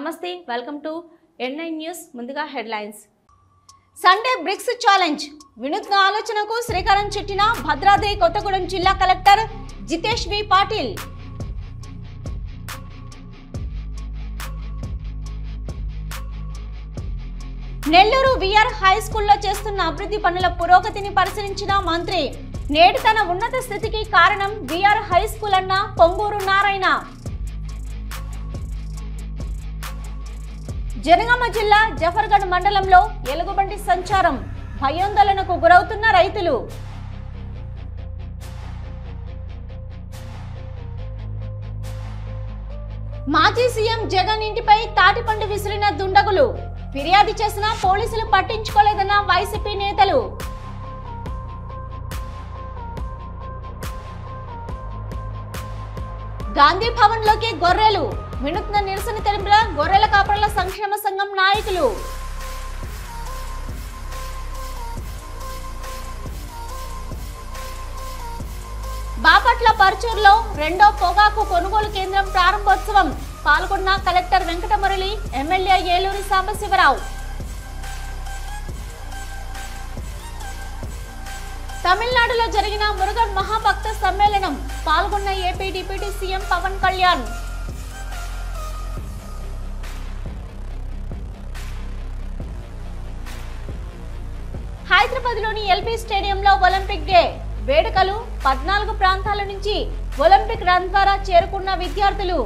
నమస్తే welcome to N9 news ముందుగా headlines Sunday bricks challenge వినూత్న ఆలోచనకు శ్రీకారం చుట్టిన భద్రాద్రి కొత్తగూడెం జిల్లా కలెక్టర్ జితేష్ వి పాటిల్ నెల్లూరు విఆర్ హై స్కూల్లో చేస్తున్న అభివృద్ధి పనుల పురోగతిని పరిశీలించిన మంత్రి నేడు తన ఉన్నత స్థితికి కారణం విఆర్ హై స్కూల్ అన్న పొంగూరు నారాయణ జనగామ జిల్లా జఫర్గఢ్ మండలంలో ఎలుగుబంటి సంచారం భయాందోళనకు గురవుతున్న రైతులు మాజీ సీఎం జగన్ ఇంటిపై తాటిపండు విసిరిన దుండగులు ఫిర్యాదు చేసిన పోలీసులు పట్టించుకోలేదన్న వైసీపీ నేతలు గాంధీ భవన్ లోకి గొర్రెలు వినూత్న నిరసన తెలిపిన గొర్రెల కాపరుల సంక్షేమ సంఘం నాయకులు బాపట్ల పర్చూరులో రెండో పొగాకు కొనుగోలు కేంద్రం ప్రారంభోత్సవం పాల్గొన్న కలెక్టర్ వెంకటమురళి ఎమ్మెల్యే ఏలూరి సాంబశివరావు తమిళనాడులో జరిగిన మురుగన్ మహాభక్త సమ్మేళనం పాల్గొన్న AP deputy CM Pawan Kalyan Hyderabad లోని ఎల్బీ స్టేడియంలో ఒలింపిక్ డే వేడుకలు 14 ప్రాంతాల నుంచి ఒలింపిక్ రన్ ద్వారా చేరుకున్న విద్యార్థులు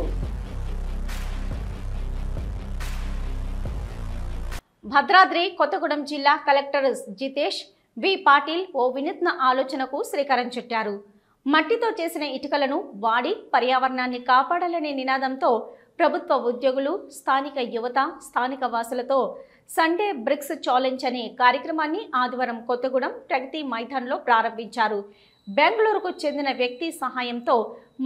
భద్రాద్రి కొత్తగూడెం జిల్లా కలెక్టర్ జితేష్ వి పాటిల్ ఓ వినూత్న ఆలోచనకు శ్రీకారం చుట్టారు. మట్టితో చేసిన ఇటుకలను వాడి పర్యావరణాన్ని కాపాడాలనే నినాదంతో ప్రభుత్వ ఉద్యోగులు, స్థానిక యువత, స్థానిక వాసులతో సండే బ్రిక్స్ ఛాలెంజ్ అనే కార్యక్రమాన్ని ఆదివారం కొత్తగూడెం ప్రగతి మైదాన్లో ప్రారంభించారు. బెంగళూరుకు చెందిన వ్యక్తి సహాయంతో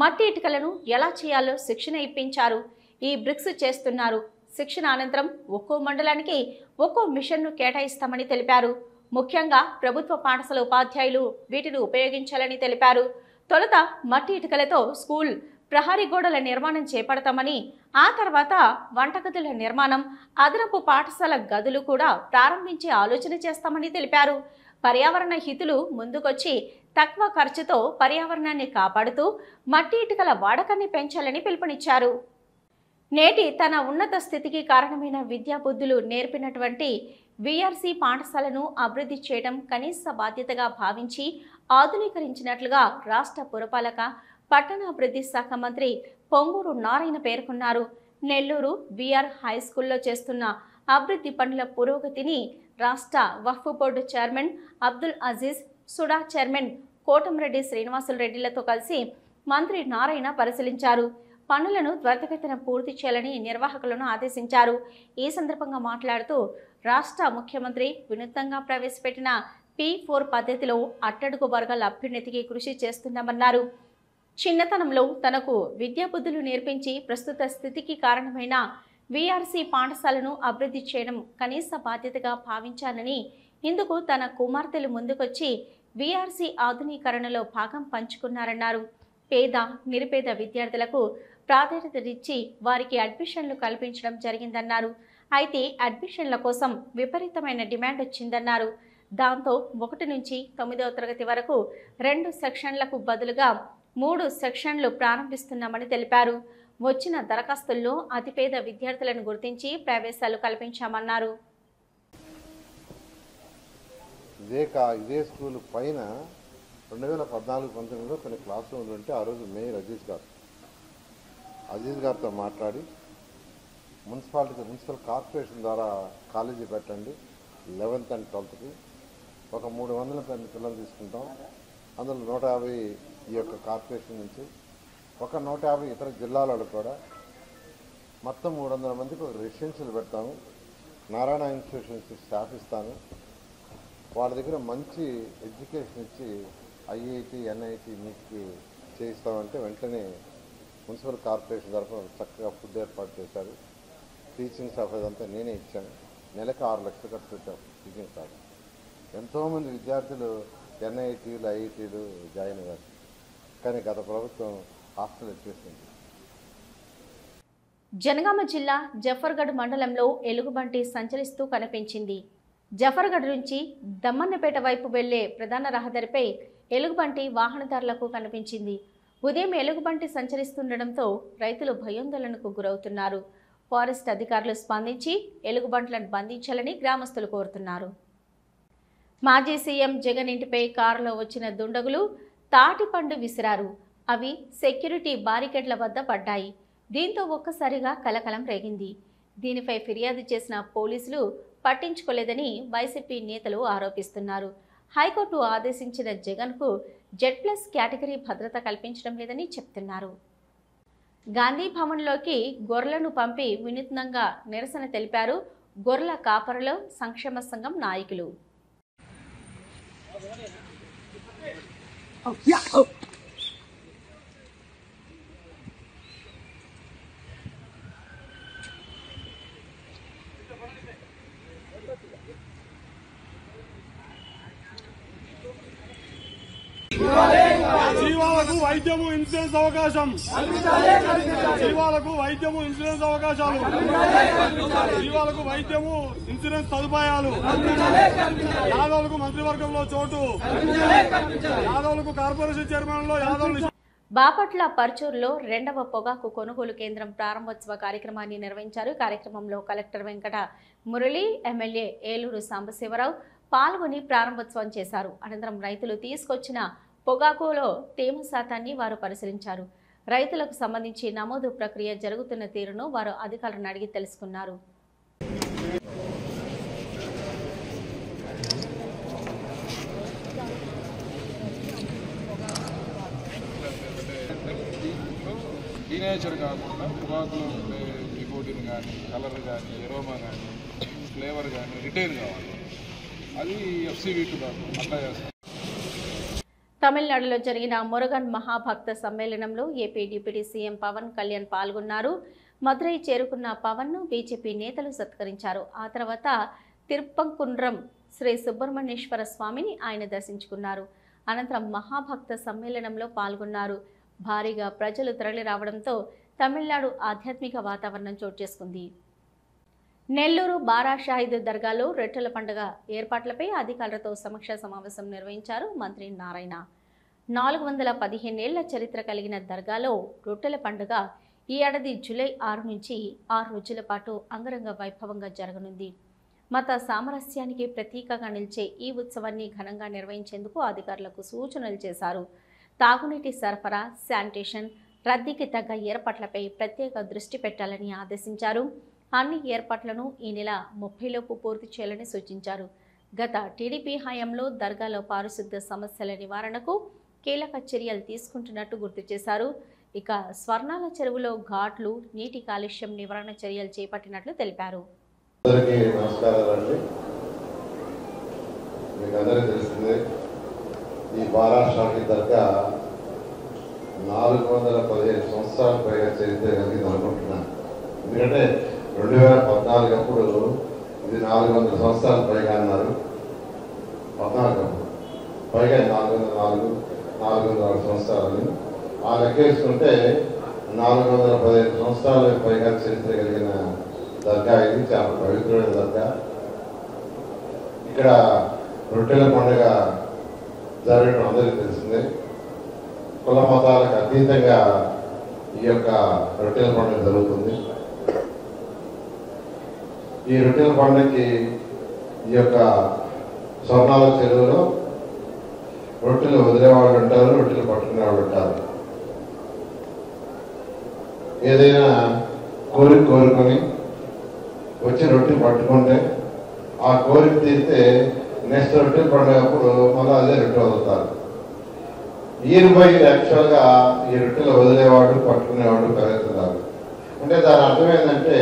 మట్టి ఇటుకలను ఎలా చేయాలో శిక్షణ ఇప్పించారు. ఈ బ్రిక్స్ చేస్తున్నారు. శిక్షణ అనంతరం ఒక్కో మండలానికి ఒక్కో మిషన్ను కేటాయిస్తామని తెలిపారు. ముఖ్యంగా ప్రభుత్వ పాఠశాల ఉపాధ్యాయులు వీటిని ఉపయోగించాలని తెలిపారు. తొలుత మట్టి ఇటుకలతో స్కూల్ ప్రహరీ గోడల నిర్మాణం చేపడతామని, ఆ తర్వాత వంటగదుల నిర్మాణం, అదనపు పాఠశాల గదులు కూడా ప్రారంభించే ఆలోచన చేస్తామని తెలిపారు. పర్యావరణ హితులు ముందుకొచ్చి తక్కువ ఖర్చుతో పర్యావరణాన్ని కాపాడుతూ మట్టి ఇటుకల వాడకాన్ని పెంచాలని పిలుపునిచ్చారు. నేటి తన ఉన్నత స్థితికి కారణమైన విద్యాబుద్ధులు నేర్పినటువంటి విఆర్సీ పాఠశాలను అభివృద్ధి చేయడం కనీస బాధ్యతగా భావించి ఆధునీకరించినట్లుగా రాష్ట్ర పురపాలక పట్టణాభివృద్ధి శాఖ మంత్రి పొంగూరు నారాయణ పేర్కొన్నారు. నెల్లూరు విఆర్ హై స్కూల్లో చేస్తున్న అభివృద్ధి పనుల పురోగతిని రాష్ట్ర Waqf board chairman Abdul Aziz, SUDA chairman Kotamreddy Srinivasulu రెడ్డిలతో కలిసి మంత్రి నారాయణ పరిశీలించారు. పనులను త్వరితగతిన పూర్తి చేయాలని నిర్వాహకులను ఆదేశించారు. ఈ సందర్భంగా మాట్లాడుతూ రాష్ట్ర ముఖ్యమంత్రి వినూత్నంగా ప్రవేశపెట్టిన P4 పద్ధతిలో అట్టడుగు వర్గాల అభ్యున్నతికి కృషి చేస్తున్నామన్నారు. చిన్నతనంలో తనకు విద్యాబుద్ధులు నేర్పించి ప్రస్తుత స్థితికి కారణమైన విఆర్సీ పాఠశాలను అభివృద్ధి చేయడం కనీస బాధ్యతగా భావించానని, ఇందుకు తన కుమార్తెలు ముందుకొచ్చి విఆర్సీ ఆధునీకరణలో భాగం పంచుకున్నారన్నారు. పేద, నిరుపేద విద్యార్థులకు ప్రాధాన్యతనిచ్చి వారికి అడ్మిషన్లు కల్పించడం జరిగిందన్నారు. అయితే అడ్మిషన్ల కోసం విపరీతమైన డిమాండ్ వచ్చిందన్నారు. దాంతో 1 నుంచి 9వ తరగతి వరకు 2 సెక్షన్లకు బదులుగా 3 సెక్షన్లు ప్రారంభిస్తున్నామని తెలిపారు. వచ్చిన దరఖాస్తుల్లో అతిపేద విద్యార్థులను గుర్తించి ప్రవేశాలు కల్పించామన్నారు. ఇదే స్కూల్ పైన 2014-19లో కొన్ని క్లాస్ రూమ్లు ఉంటే ఆ రోజు మేయర్ అజీజ్ గారితో మాట్లాడి మున్సిపల్ కార్పొరేషన్ ద్వారా కాలేజీ పెట్టండి 11th and 12th ఒక 300 పిల్లలు తీసుకుంటాం. అందులో 150 ఈ యొక్క కార్పొరేషన్ నుంచి, ఒక 150 ఇతర జిల్లాలలో కూడా, మొత్తం 300 మందికి ఒక రెసిడెన్షియల్ పెడతాము. నారాయణ ఇన్స్టిట్యూషన్స్ స్టాఫ్ ఇస్తాను. వాళ్ళ దగ్గర మంచి ఎడ్యుకేషన్ ఇచ్చి ఐఐటి, ఎన్ఐటి మీకు చేయిస్తామంటే వెంటనే మున్సిపల్ కార్పొరేషన్ తరఫున చక్కగా ఫుడ్ ఏర్పాటు చేశారు. టీచింగ్ స్టాఫ్ అదంతా నేనే ఇచ్చాను. నెలకు 6 లక్షలు ఖర్చు పెట్టాం టీచింగ్ స్టాఫ్. ఎంతోమంది విద్యార్థులు ఎన్ఐటీలు, ఐఐటీలు జాయిన్ అయ్యారు. కానీ గత ప్రభుత్వం హాస్టల్ ఎత్తేసింది. జనగామ జిల్లా జఫర్గఢ్ మండలంలో ఎలుగుబంటి సంచరిస్తూ కనిపించింది. జఫర్గఢ్ నుంచి దమ్మన్నపేట వైపు వెళ్లే ప్రధాన రహదారిపై ఎలుగుబంటి వాహనదారులకు కనిపించింది. ఉదయం ఎలుగుబంటి సంచరిస్తుండటంతో రైతులు భయాందోళనకు గురవుతున్నారు. ఫారెస్ట్ అధికారులు స్పందించి ఎలుగుబంట్లను బంధించాలని గ్రామస్తులు కోరుతున్నారు. మాజీ సీఎం జగన్ ఇంటిపై కారులో వచ్చిన దుండగులు తాటిపండు విసిరారు. అవి సెక్యూరిటీ బారికేడ్ల వద్ద పడ్డాయి. దీంతో ఒక్కసారిగా కలకలం రేగింది. దీనిపై ఫిర్యాదు చేసిన పోలీసులు పట్టించుకోలేదని వైసీపీ నేతలు ఆరోపిస్తున్నారు. హైకోర్టు ఆదేశించిన జగన్కు Z+ కేటగిరీ భద్రత కల్పించడం లేదని చెప్తున్నారు. గాంధీ భవన్లోకి గొర్రెలను పంపి వినూత్నంగా నిరసన తెలిపారు గొర్రెల కాపరుల సంక్షేమ సంఘం నాయకులు. జీవాలకు వైద్యము ఇన్సూరెన్స్ అవకాశం, జీవాలకు వైద్యము ఇన్సూరెన్స్ అవకాశాలు, జీవాలకు వైద్యము ఇన్సూరెన్స్ సదుపాయాలు, యాదవులకు మంత్రివర్గంలో చోటు, యాదవులకు కార్పొరేషన్ చైర్మన్ లో యాదవులు. బాపట్ల పర్చూరులో 2వ పొగాకు కొనుగోలు కేంద్రం ప్రారంభోత్సవ కార్యక్రమాన్ని నిర్వహించారు. కార్యక్రమంలో కలెక్టర్ వెంకట మురళి, ఎమ్మెల్యే ఏలూరు సాంబశివరావు పాల్గొని ప్రారంభోత్సవం చేశారు. అనంతరం రైతులు తీసుకొచ్చిన పొగాకులో తేమ శాతాన్ని వారు పరిశీలించారు. రైతులకు సంబంధించి నమోదు ప్రక్రియ జరుగుతున్న తీరును వారు అధికారులను అడిగి తెలుసుకున్నారు. టీనేచర్ కాకుండా పొగాకులో ఉండే నికోటిన్ కానీ, కలర్ కానీ, ఎరోమా కానీ, ఫ్లేవర్ కానీ రిటైన్ కావాలి. అది FCV2 అట్లా చేస్తాం. తమిళనాడులో జరిగిన మురుగన్ మహాభక్త సమ్మేళనంలో AP deputy CM Pawan Kalyan పాల్గొన్నారు. మదురై చేరుకున్న పవన్ను బీజేపీ నేతలు సత్కరించారు. ఆ తర్వాత తిరుప్పంకుండ్రం శ్రీ సుబ్రహ్మణ్యేశ్వర స్వామిని ఆయన దర్శించుకున్నారు. అనంతరం మహాభక్త సమ్మేళనంలో పాల్గొన్నారు. భారీగా ప్రజలు తరలి రావడంతో తమిళనాడు ఆధ్యాత్మిక వాతావరణం చోటు చేసుకుంది. నెల్లూరు బారా షాహిద్ దర్గాలో రొట్టెల పండుగ ఏర్పాట్లపై అధికారులతో సమీక్షా సమావేశం నిర్వహించారు మంత్రి నారాయణ. 415 ఏళ్ల చరిత్ర కలిగిన దర్గాలో రొట్టెల పండుగ ఈ ఏడాది జూలై 6 నుంచి 6 రోజుల పాటు అంగరంగ వైభవంగా జరగనుంది. మత సామరస్యానికి ప్రతీకగా నిలిచే ఈ ఉత్సవాన్ని ఘనంగా నిర్వహించేందుకు అధికారులకు సూచనలు చేశారు. తాగునీటి సరఫరా, శానిటేషన్, రద్దీకి తగ్గ ఏర్పాట్లపై ప్రత్యేక దృష్టి పెట్టాలని ఆదేశించారు. అన్ని ఏర్పాట్లను ఈ నెల 30లోపు పూర్తి చేయాలని సూచించారు. గత టీడీపీ హయాంలో దర్గాలో పారిశుద్ధ్య సమస్యల నివారణకు కీలక చర్యలు తీసుకుంటున్నట్టు గుర్తు చేశారు. ఇక స్వర్ణాల చెరువులో ఘాట్లు, నీటి కాలుష్యం నివారణ చర్యలు చేపట్టినట్లు తెలిపారు. ఈ బారా షాహిద్ దర్గా 415 సంవత్సరాల పైగా చరిత్ర కలిగింది అనుకుంటున్నాను. ఎందుకంటే 2014 అప్పుడు ఇది 400 సంవత్సరాల పైగా అన్నారు. 14 అప్పుడు పైగా 404 సంవత్సరాలు ఆ లెక్క వేసుకుంటే 415 సంవత్సరాల పైగా చరిత్ర కలిగిన దర్గా ఇది. చాలా పవిత్రమైన దర్గా. ఇక్కడ రొట్టెల పండుగ జరగడం అందరికీ తెలిసిందే. కుల మతాలకు అతీతంగా ఈ యొక్క రొట్టెల పండుగ జరుగుతుంది. ఈ రొట్టెల పండుగకి ఈ యొక్క స్వర్ణాల చెరువులో రొట్టెలు వదిలేవాళ్ళు ఉంటారు, రొట్టెలు పట్టుకునే వాళ్ళు ఉంటారు. ఏదైనా కోరుకొని వచ్చి రొట్టెలు పట్టుకుంటే ఆ కోరిక తీరితే నెక్స్ట్ రొట్టెల పండుగ అప్పుడు మళ్ళీ అదే రొట్టె వదులుతారు. ఈయన బై యాక్చువల్గా ఈ రొట్టెలు వదిలేవాడు, పట్టుకునేవాడు పెరుగుతున్నారు. అంటే దాని అర్థం ఏంటంటే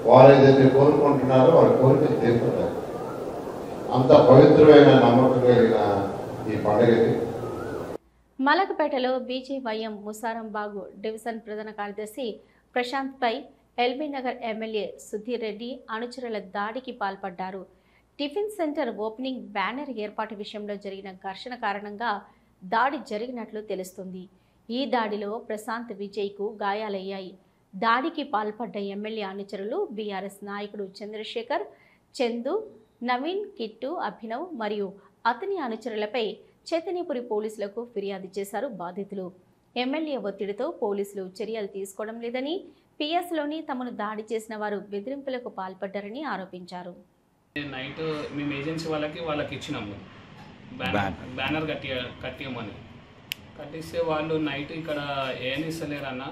వారు ఏదైతే కోరుకుంటున్నారో వారి కోరికలు తీరుతుంటారు. అంత పవిత్రమైన నమ్మకం కలిగిన ఈ పండుగది. మలకపేటలో బీజేవైఎం ముసారంబాగు డివిజన్ ప్రధాన కార్యదర్శి ప్రశాంత్పై ఎల్బీ నగర్ ఎమ్మెల్యే సుధీర్ రెడ్డి అనుచరుల దాడికి పాల్పడ్డారు. టిఫిన్ సెంటర్ ఓపెనింగ్ బ్యానర్ ఏర్పాటు విషయంలో జరిగిన ఘర్షణ కారణంగా దాడి జరిగినట్లు తెలుస్తుంది. ఈ దాడిలో ప్రశాంత్ విజయ్కు గాయాలయ్యాయి. దాడికి పాల్పడ్డ ఎమ్మెల్యే అనుచరులు బీఆర్ఎస్ నాయకుడు చంద్రశేఖర్, చందు, నవీన్, కిట్టు, అభినవ్ మరియు అతని అనుచరులపై చైతన్యపురి పోలీసులకు ఫిర్యాదు చేశారు బాధితులు. ఎమ్మెల్యే ఒత్తిడితో పోలీసులు చర్యలు తీసుకోవడం లేదని, పిఎస్లోని తమను దాడి చేసిన వారు బెదిరింపులకు పాల్పడ్డారని ఆరోపించారు. నైట్ మేము ఏజెన్సీ వాళ్ళకి ఇచ్చినాము బ్యానర్ కట్టియమని. కట్టిస్తే వాళ్ళు నైట్ ఇక్కడ ఏనిస్తలేరన్న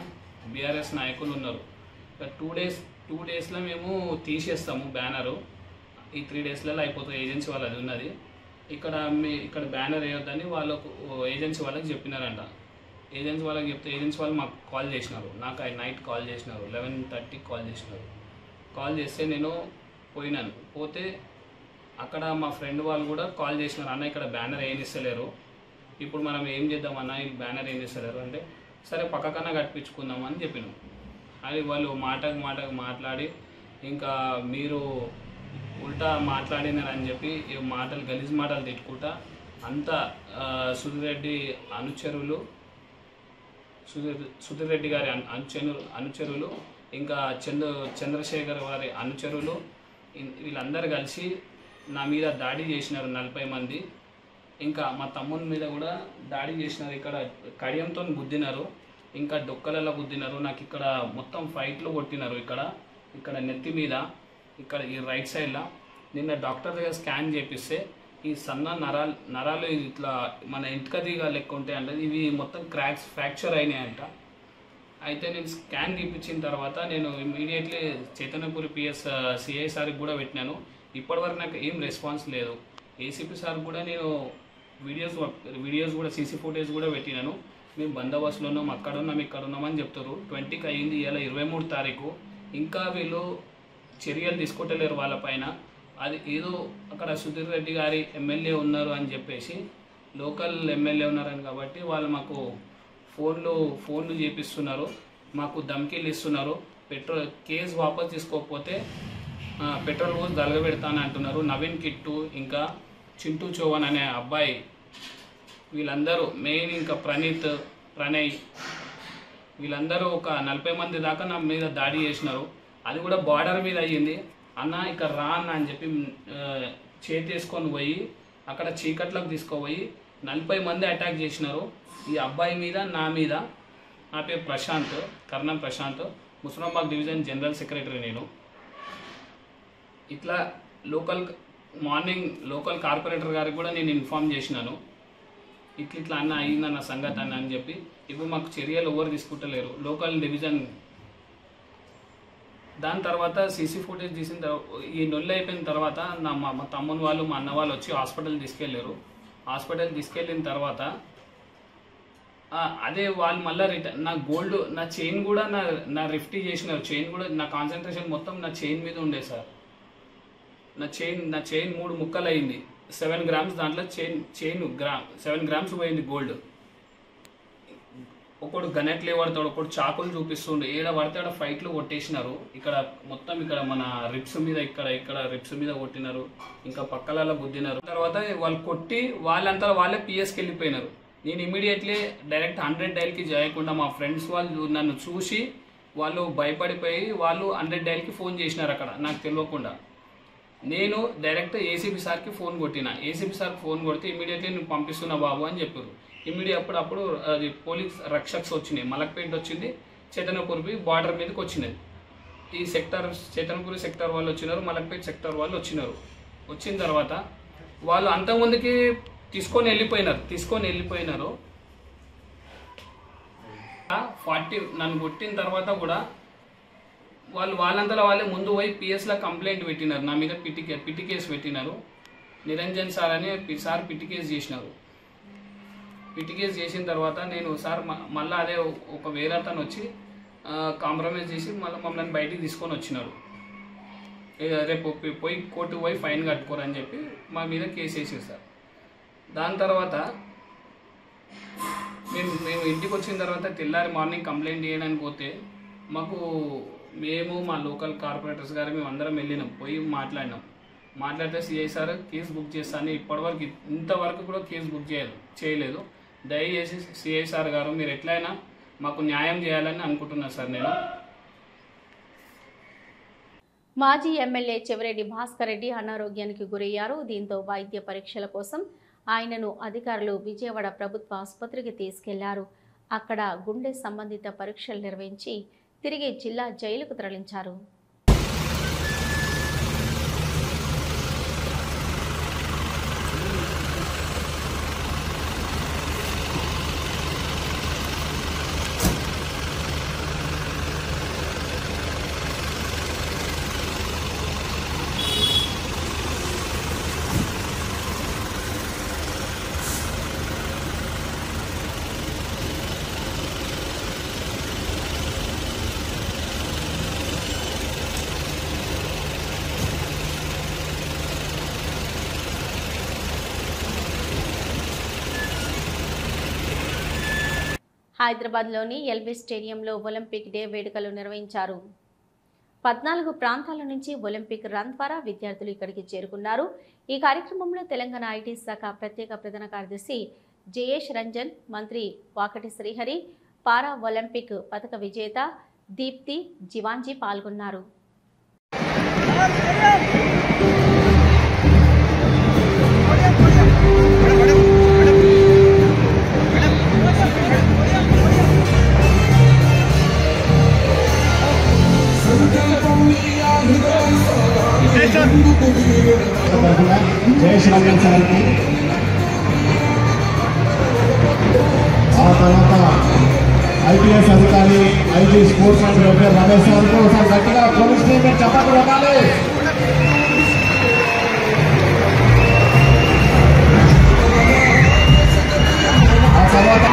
బీఆర్ఎస్ నాయకులు ఉన్నారు. 2 డేస్లో మేము తీసేస్తాము బ్యానరు. ఈ 3 డేస్లలో అయిపోతుంది. ఏజెన్సీ వాళ్ళది ఉన్నది ఇక్కడ బ్యానర్ వేయొద్దని వాళ్ళకు ఏజెన్సీ వాళ్ళకి చెప్పినారంట. ఏజెన్సీ వాళ్ళకి చెప్తే ఏజెన్సీ వాళ్ళు మాకు కాల్ చేసినారు. నాకు నైట్ కాల్ చేసినారు, 11:30 కాల్ చేసినారు. కాల్ చేస్తే నేను పోయినాను. పోతే అక్కడ మా ఫ్రెండ్ వాళ్ళు కూడా కాల్ చేసినారు, అన్న ఇక్కడ బ్యానర్ ఏనిస్తలేరు, ఇప్పుడు మనం ఏం చేద్దామన్నా, ఈ బ్యానర్ ఏనిస్తలేరు అంటే సరే పక్కకన్నా కట్టించుకుందాం అని చెప్పినాం. అది వాళ్ళు మాటకు మాట్లాడి ఇంకా మీరు ఉల్టా మాట్లాడినారని చెప్పి గలీజ్ మాటలు తిట్టుకుంటా అంతా సుధీర్ రెడ్డి అనుచరులు, సుధీర్ రెడ్డి గారి అనుచరులు ఇంకా చంద్రశేఖర్ వారి అనుచరులు వీళ్ళందరూ కలిసి నా మీద దాడి చేసినారు. 40 మంది. ఇంకా మా తమ్ముని మీద కూడా దాడి చేసినారు. ఇక్కడ కడియంతో గుద్దినారు, ఇంకా డొక్కలలో గుద్దినారు. నాకు ఇక్కడ మొత్తం ఫైట్లు కొట్టినారు. ఇక్కడ నెత్తి మీద, ఇక్కడ ఈ రైట్ సైడ్లో. నిన్న డాక్టర్ దగ్గర స్కాన్ చేపిస్తే ఈ సన్న నరాలు ఇట్లా మన ఇంటికదిగా లెక్క ఉంటాయి అంటే ఇవి మొత్తం ఫ్రాక్చర్ అయినాయంట. అయితే నేను స్కాన్ తీపించిన తర్వాత నేను ఇమీడియట్లీ చైతన్యపురి పిఎస్ సిఐ సార్కి కూడా పెట్టినాను. ఇప్పటివరకు నాకు ఏం రెస్పాన్స్ లేదు. ఏసీపీ సార్ కూడా నేను వీడియోస్ కూడా సీసీ ఫుటేజ్ కూడా పెట్టినాను. మేము బందోబస్తులో ఉన్నాం, అక్కడ ఉన్నాం, ఇక్కడ ఉన్నామని చెప్తారు. 20కి అయ్యింది, ఇలా 23 తారీఖు. ఇంకా వీళ్ళు చర్యలు తీసుకోవట్లేరు వాళ్ళపైన. అది ఏదో అక్కడ సుధీర్ రెడ్డి గారి ఎమ్మెల్యే ఉన్నారు అని చెప్పేసి, లోకల్ ఎమ్మెల్యే ఉన్నారని కాబట్టి వాళ్ళు మాకు ఫోన్లు చేపిస్తున్నారు, మాకు ధమ్కీలు ఇస్తున్నారు. కేసు వాపస్ తీసుకోకపోతే పెట్రోల్ పోసి దలగబెడతానని అంటున్నారు. నవీన్, కిట్టు ఇంకా చింటూ చౌహాన్ అనే అబ్బాయి, వీళ్ళందరూ మెయిన్, ఇంకా ప్రణయ్ వీళ్ళందరూ ఒక 40 మంది దాకా నా మీద దాడి చేసినారు. అది కూడా బార్డర్ మీద అయ్యింది. అన్న ఇక్కడ రా అన్న అని చెప్పి చేతేసుకొని పోయి అక్కడ చీకట్లకు తీసుకుపోయి 40 మంది అటాక్ చేసినారు. ఈ అబ్బాయి మీద, నా మీద. నా పేరు ప్రశాంత్, కర్ణం ప్రశాంత్, ముస్లింబాగ్ డివిజన్ జనరల్ సెక్రటరీ నేను. ఇట్లా మార్నింగ్ లోకల్ కార్పొరేటర్ గారికి కూడా నేను ఇన్ఫార్మ్ చేసినాను, ఇట్లా అన్న అయ్యిందన్న సంగతి అన్న అని చెప్పి. ఇప్పుడు మాకు చర్యలు ఎవరు తీసుకుంటలేరు లోకల్ డివిజన్. దాని తర్వాత సీసీ ఫుటేజ్ తీసిన ఈ నొల్లి అయిపోయిన తర్వాత మా తమ్ముని వాళ్ళు, మా అన్న వాళ్ళు వచ్చి హాస్పిటల్ తీసుకెళ్ళారు. హాస్పిటల్ తీసుకెళ్ళిన తర్వాత అదే వాళ్ళు మళ్ళీ రిటర్న్ నా గోల్డ్, నా చైన్ కూడా నా రిఫ్టీ చేసినారు. చైన్ కూడా నా కాన్సన్ట్రేషన్ మొత్తం నా చైన్ మీద ఉండే సార్. నా చైన్ 3 ముక్కలు అయింది. 7 గ్రామ్స్ దాంట్లో చైన్ 7 గ్రామ్స్ పోయింది గోల్డ్. ఒకడు గనెట్లు పడతాడు, ఒకడు చాకులు చూపిస్తుండే, ఏడ పడతాడు ఫైట్లు కొట్టేసినారు. ఇక్కడ మొత్తం ఇక్కడ మన రిప్స్ మీద, ఇక్కడ రిప్స్ మీద కొట్టినారు, ఇంకా పక్కలలో గుద్దినారు. తర్వాత వాళ్ళు కొట్టి వాళ్ళంతా వాళ్ళే పిఎస్కి వెళ్ళిపోయినారు. నేను ఇమీడియట్లీ డైరెక్ట్ 100 డైల్కి చేయకుండా మా ఫ్రెండ్స్ వాళ్ళు నన్ను చూసి వాళ్ళు భయపడిపోయి వాళ్ళు 100 డైల్కి ఫోన్ చేసినారు. అక్కడ నాకు తెలియకుండా నేను డైరెక్ట్ ఏసీపీ సార్కి ఫోన్ కొట్టిన. ఏసీపీ సార్కి ఫోన్ కొడితే ఇమీడియట్లీ నేను పంపిస్తున్నా బాబు అని చెప్పారు. అప్పుడు అది పోలీస్ రక్షక్స్ వచ్చినాయి. మలక్పేట వచ్చింది, చైతన్యపురి బార్డర్ మీదకి వచ్చినది. ఈ చైతన్యపురి సెక్టర్ వాళ్ళు వచ్చినారు, మలక్పేట సెక్టర్ వాళ్ళు వచ్చినారు. వచ్చిన తర్వాత వాళ్ళు అంతకుముందుకి తీసుకొని వెళ్ళిపోయినారు. 40 నన్ను కొట్టిన తర్వాత కూడా వాళ్ళంతా వాళ్ళే ముందు పోయి పిఎస్లో కంప్లైంట్ పెట్టినారు. నా మీద పిటి కేసు పెట్టినారు. నిరంజన్ సార్ అని సార్ పిటి కేసు చేసినారు. పిటి కేసు చేసిన తర్వాత నేను సార్ మళ్ళీ అదే ఒక వేరే అతను వచ్చి కాంప్రమైజ్ చేసి మమ్మల్ని బయటికి తీసుకొని వచ్చినారు. రేపు పోయి కోర్టుకు పోయి ఫైన్ కట్టుకోరని చెప్పి మా మీద కేసు వేసారు సార్. దాని తర్వాత మేము ఇంటికి వచ్చిన తర్వాత తెల్లారి మార్నింగ్ కంప్లైంట్ చేయడానికి పోతే మేము మా లోకల్ కార్పొరేటర్స్ గారు మేము అందరం వెళ్ళినాం, పోయి మాట్లాడితే సిఐ సార్ కేసు బుక్ చేస్తాను. ఇప్పటివరకు ఇంతవరకు కూడా కేసు బుక్ చేయలేదు. దయచేసి సిఐ సార్ గారు మీరు ఎట్లయినా మాకు న్యాయం చేయాలని అనుకుంటున్నాను సార్. నేను మాజీ ఎమ్మెల్యే చెవిరెడ్డి భాస్కర్ రెడ్డి అనారోగ్యానికి గురయ్యారు. దీంతో వైద్య పరీక్షల కోసం ఆయనను అధికారులు విజయవాడ ప్రభుత్వ ఆసుపత్రికి తీసుకెళ్లారు. అక్కడ గుండె సంబంధిత పరీక్షలు నిర్వహించి తిరిగి జిల్లా జైలుకు తరలించారు. హైదరాబాద్లోని ఎల్బీ స్టేడియంలో ఒలింపిక్ డే వేడుకలు నిర్వహించారు. 14 ప్రాంతాల నుంచి ఒలింపిక్ రన్ ద్వారా విద్యార్థులు ఇక్కడికి చేరుకున్నారు. ఈ కార్యక్రమంలో తెలంగాణ ఐటీ శాఖ ప్రత్యేక ప్రధాన కార్యదర్శి జయేష్ రంజన్, మంత్రి వాకటి శ్రీహరి, పారా ఒలింపిక్ పథక విజేత దీప్తి జివాంజీ పాల్గొన్నారు. జయేష్ రంజన్ సార్కి, ఆ తర్వాత ఐపీఎస్ అధికారి IG sports and welfare Ramesh సార్కు ఒకసారి గట్టిగా పోలీస్ స్టేషన్ చప్పట్లు కొట్టాలి. ఆ తర్వాత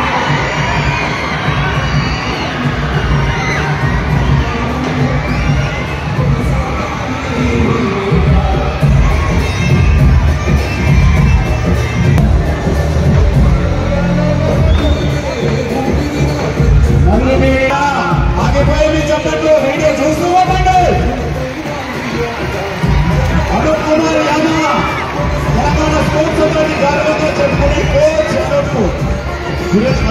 ఆగిపోయి మీ చెప్పట్లు వీడియో చూస్తూ ఉండండి. అనుప్ కుమార్ యాదవ్ తెలంగాణ స్పోర్ట్స్ అథారిటీ గర్వంగా చెప్పుకునే కోచ్ సురేష్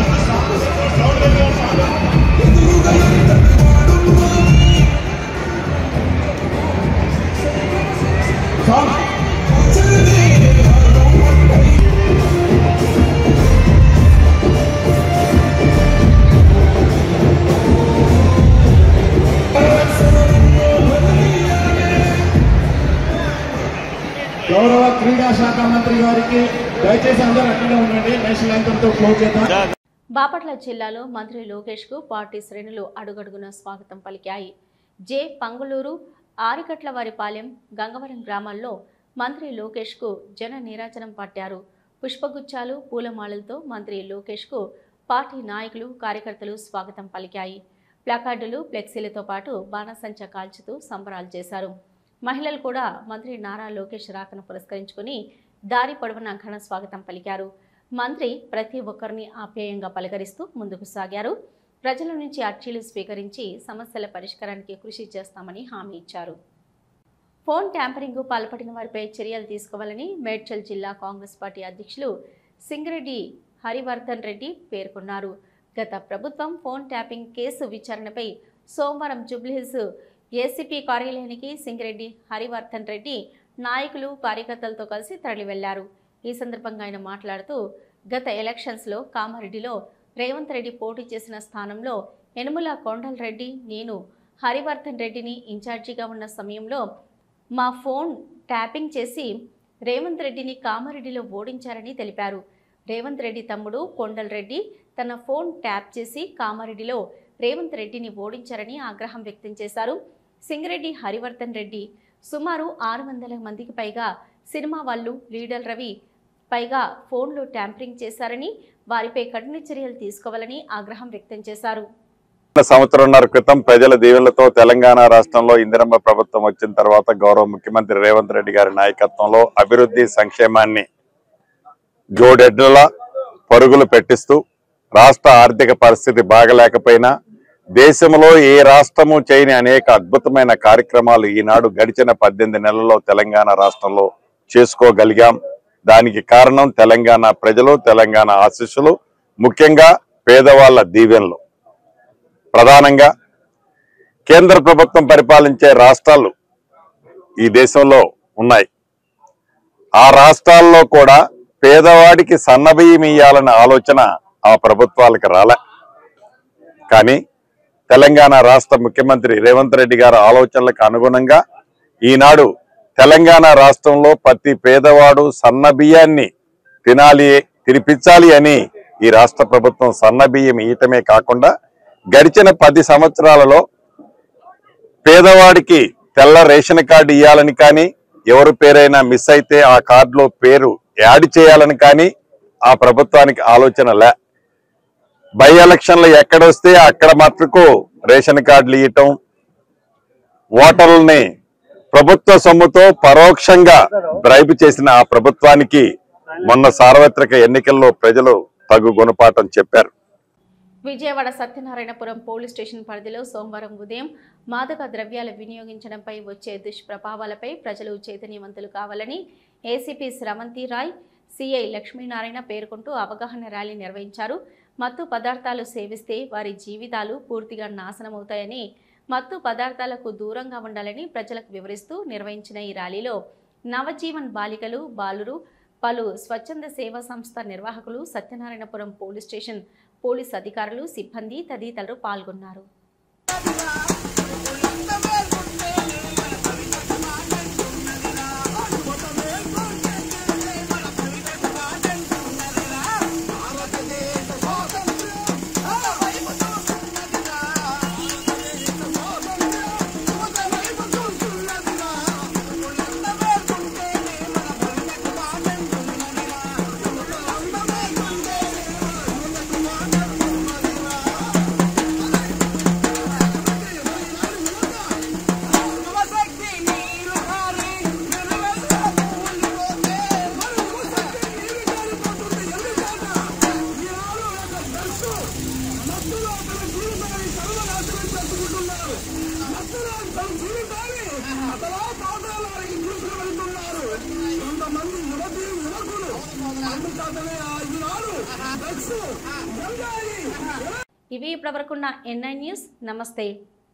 గౌరవ క్రీడా శాఖ మంత్రి గారికి దయచేసి అందరూ అక్కడే ఉండండి. నేషనల్ యాంథమ్తో క్లోజ్ చేద్దాం. బాపట్ల జిల్లాలో మంత్రి లోకేష్ కు పార్టీ శ్రేణులు అడుగడుగున స్వాగతం పలికాయి. జె పంగులూరు, ఆరికట్లవారిపాలెం, గంగవరం గ్రామాల్లో మంత్రి లోకేష్ కు జన నీరాజనం పట్టారు. పుష్పగుచ్చాలు, పూలమాలలతో మంత్రి లోకేష్ కు పార్టీ నాయకులు, కార్యకర్తలు స్వాగతం పలికాయి. ప్లకార్డులు, ఫ్లెక్సీలతో పాటు బాణసంచ కాల్చుతూ సంబరాలు చేశారు. మహిళలు కూడా మంత్రి నారా లోకేష్ రాకను పురస్కరించుకుని దారి పొడవునా ఘన స్వాగతం పలికారు. మంత్రి ప్రతి ఒక్కరిని ఆప్యాయంగా పలకరిస్తూ ముందుకు సాగారు. ప్రజల నుంచి అర్జీలు స్వీకరించి సమస్యల పరిష్కారానికి కృషి చేస్తామని హామీ ఇచ్చారు. ఫోన్ ట్యాంపరింగ్కు పాల్పడిన వారిపై చర్యలు తీసుకోవాలని మేడ్చల్ జిల్లా కాంగ్రెస్ పార్టీ అధ్యక్షులు సింగిరెడ్డి హరివర్ధన్ రెడ్డి పేర్కొన్నారు. గత ప్రభుత్వం ఫోన్ ట్యాపింగ్ కేసు విచారణపై సోమవారం జూబ్లీహిల్స్ ఏసీపీ కార్యాలయానికి సింగిరెడ్డి హరివర్ధన్ రెడ్డి నాయకులు, కార్యకర్తలతో కలిసి తరలి వెళ్లారు. ఈ సందర్భంగా ఆయన మాట్లాడుతూ, గత ఎలక్షన్స్లో కామారెడ్డిలో రేవంత్ రెడ్డి పోటీ చేసిన స్థానంలో యనుమల కొండల్ రెడ్డి, నేను హరివర్ధన్ రెడ్డిని ఇన్ఛార్జిగా ఉన్న సమయంలో మా ఫోన్ ట్యాపింగ్ చేసి రేవంత్ రెడ్డిని కామారెడ్డిలో ఓడించారని తెలిపారు. రేవంత్ రెడ్డి తమ్ముడు కొండల్ రెడ్డి తన ఫోన్ ట్యాప్ చేసి కామారెడ్డిలో రేవంత్ రెడ్డిని ఓడించారని ఆగ్రహం వ్యక్తం చేశారు. సింగిరెడ్డి హరివర్ధన్ రెడ్డి సుమారు 600 మందికి పైగా సినిమా వాళ్ళు, లీడర్ రవి పైగా ఫోన్లు ట్యాంపరింగ్ చేశారని, వారిపై కఠిన చర్యలు తీసుకోవాలని ఆగ్రహం వ్యక్తం చేశారు. సంవత్సరంన్నర క్రితం ప్రజల దీవెనలతో తెలంగాణ రాష్ట్రంలో ఇందిరమ్మ ప్రభుత్వం వచ్చిన తర్వాత గౌరవ ముఖ్యమంత్రి రేవంత్ రెడ్డి గారి నాయకత్వంలో అభివృద్ధి, సంక్షేమాన్ని జోడెడ్ల పరుగులు పెట్టిస్తూ రాష్ట్ర ఆర్థిక పరిస్థితి బాగలేకపోయినా దేశంలో ఏ రాష్ట్రము చేయని అనేక అద్భుతమైన కార్యక్రమాలు ఈనాడు గడిచిన 18 నెలల్లో తెలంగాణ రాష్ట్రంలో చేసుకోగలిగాం. దానికి కారణం తెలంగాణ ప్రజలు, తెలంగాణ ఆశీస్సులు, ముఖ్యంగా పేదవాళ్ల దీవెనలు. ప్రధానంగా కేంద్ర ప్రభుత్వం పరిపాలించే రాష్ట్రాలు ఈ దేశంలో ఉన్నాయి. ఆ రాష్ట్రాల్లో కూడా పేదవాడికి సన్నబియ్యం ఇయ్యాలనే ఆలోచన ఆ ప్రభుత్వాలకు రాలే. కానీ తెలంగాణ రాష్ట్ర ముఖ్యమంత్రి రేవంత్ రెడ్డి గారి ఆలోచనలకు అనుగుణంగా ఈనాడు తెలంగాణ రాష్ట్రంలో ప్రతి పేదవాడు సన్నబియ్యాన్ని తినిపించాలి అని ఈ రాష్ట్ర ప్రభుత్వం సన్నబియ్యం ఇయటమే కాకుండా గడిచిన 10 సంవత్సరాలలో పేదవాడికి తెల్ల రేషన్ కార్డు ఇవ్వాలని కానీ, ఎవరి పేరైనా మిస్ అయితే ఆ కార్డులో పేరు యాడ్ చేయాలని కానీ ఆ ప్రభుత్వానికి ఆలోచన లే. బై ఎలక్షన్లు ఎక్కడొస్తే అక్కడ మట్టుకు రేషన్ కార్డులు ఇవ్వటం, ఓటర్లని ప్రభుత్వ సొమ్ముతో పరోక్షంగా బ్రైబ్ చేసిన ఆ ప్రభుత్వానికి మొన్న సార్వత్రిక ఎన్నికల్లో ప్రజలు తగు గుణపాఠం చెప్పారు. విజయవాడ సత్యనారాయణపురం పోలీస్ స్టేషన్ పరిధిలో సోమవారం ఉదయం మాదక ద్రవ్యాలు వినియోగించడంపై వచ్చే దుష్ప్రభావాలపై ప్రజలు చైతన్యవంతులు కావాలని ఏసీపీ స్రవంతి రాయ్, సిఐ లక్ష్మీనారాయణ పేర్కొంటూ అవగాహన ర్యాలీ నిర్వహించారు. మత్తు పదార్థాలు సేవిస్తే వారి జీవితాలు పూర్తిగా నాశనమవుతాయని, మత్తు పదార్థాలకు దూరంగా ఉండాలని ప్రజలకు వివరిస్తూ నిర్వహించిన ఈ ర్యాలీలో నవజీవన్ బాలికలు, బాలురు, పలు స్వచ్ఛంద సేవా సంస్థ నిర్వాహకులు, సత్యనారాయణపురం పోలీస్ స్టేషన్ పోలీస్ అధికారులు, సిబ్బంది తదితరులు పాల్గొన్నారు. ఇవి ఇప్పటివరకున్న NI న్యూస్. నమస్తే.